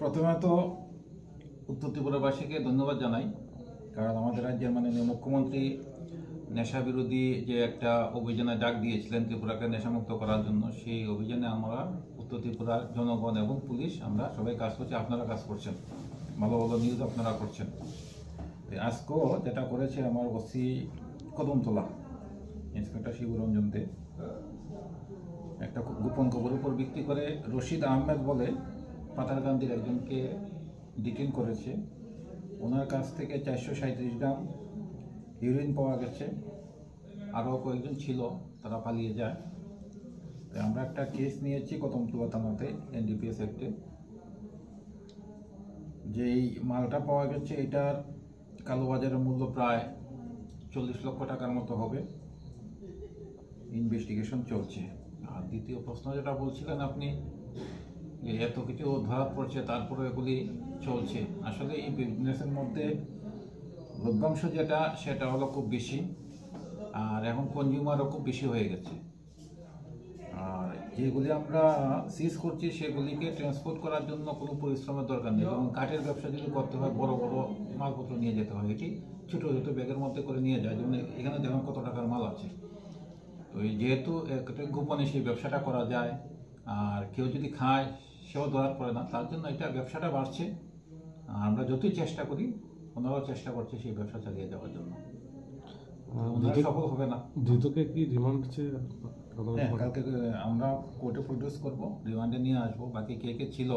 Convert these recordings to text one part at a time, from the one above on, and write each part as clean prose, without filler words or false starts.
প্রথমে তো উত্তর ত্রিপুরাবাসীকে ধন্যবাদ জানাই, কারণ আমাদের রাজ্যের মাননীয় মুখ্যমন্ত্রী নেশা বিরোধী যে একটা অভিযানে ডাক দিয়েছিলেন ত্রিপুরাকে নেশামুক্ত করার জন্য, সেই অভিযানে আমরা উত্তর ত্রিপুরার জনগণ এবং পুলিশ আমরা সবাই কাজ করছি। আপনারা কাজ করছেন, ভালো ভালো নিউজ আপনারা করছেন। আজকেও যেটা করেছে আমার ওসি কদমতলা ইন্সপেক্টর শিবরঞ্জন দে, একটা গোপন খবরের উপর ভিত্তি করে রশিদ আহমেদ বলে পাতারকান্দির একজনকে ডিটেইন করেছে। ওনার কাছ থেকে 437 গ্রাম হিরোইন পাওয়া গেছে। আরও কয়েকজন ছিল, তারা পালিয়ে যায়। আমরা একটা কেস নিয়েছি কদমতলা থানাতে এনডিপিএস অ্যাক্টে। যেই মালটা পাওয়া গেছে এটার কালোবাজারের মূল্য প্রায় 40 লক্ষ টাকার মতো হবে। ইনভেস্টিগেশন চলছে। আর দ্বিতীয় প্রশ্ন যেটা বলছিলেন আপনি, যে এত কিছু ধরা পড়ছে তারপরে এগুলি চলছে, আসলে এই বিজনেসের মধ্যে লভ্যাংশ যেটা সেটা হলো খুব বেশি, আর এখন কনজিউমারও খুব বেশি হয়ে গেছে। আর যেগুলি আমরা সিজ করছি সেগুলিকে ট্রান্সপোর্ট করার জন্য কোনো পরিশ্রমের দরকার নেই। যেমন কাঠের ব্যবসা যদি করতে হয়, বড় বড় মালপত্র নিয়ে যেতে হয়, এটি ছোটো ছোটো ব্যাগের মধ্যে করে নিয়ে যায়। যেমন এখানে দেখুন কত টাকার মাল আছে। তো যেহেতু একটা গোপনে সেই ব্যবসাটা করা যায়, আর কেউ যদি খায় সেও ধরা পড়ে না, তার জন্য এটা ব্যবসাটা বাড়ছে। আমরা যতই চেষ্টা করি, ওনারাও চেষ্টা করছে সেই ব্যবসা চালিয়ে যাওয়ার জন্য। সফল হবে না। ধৃতকে কি রিমান্ড কালকে আমরা কোর্টে প্রডিউস করব, রিমান্ডে নিয়ে আসবো। বাকি কে কে ছিল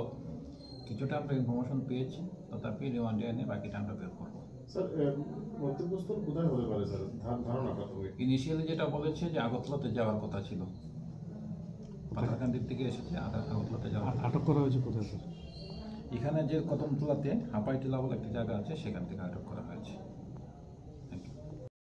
কিছুটা আমরা ইনফরমেশন পেয়েছি, তথাপি রিমান্ডে এনে বাকিটা আমরা বের করবো। ইনিশিয়ালি যেটা বলেছে যে আগরতলাতে যাওয়ার কথা ছিল, পাতারকান্দির থেকে এসেছে, আগরতলাতে যাওয়ার। আটক করা হয়েছে কোথায় স্যার? এখানে যে কদমতলাতে হাপাইটিলা বলে একটা জায়গা আছে, সেখান থেকে আটক করা হয়েছে।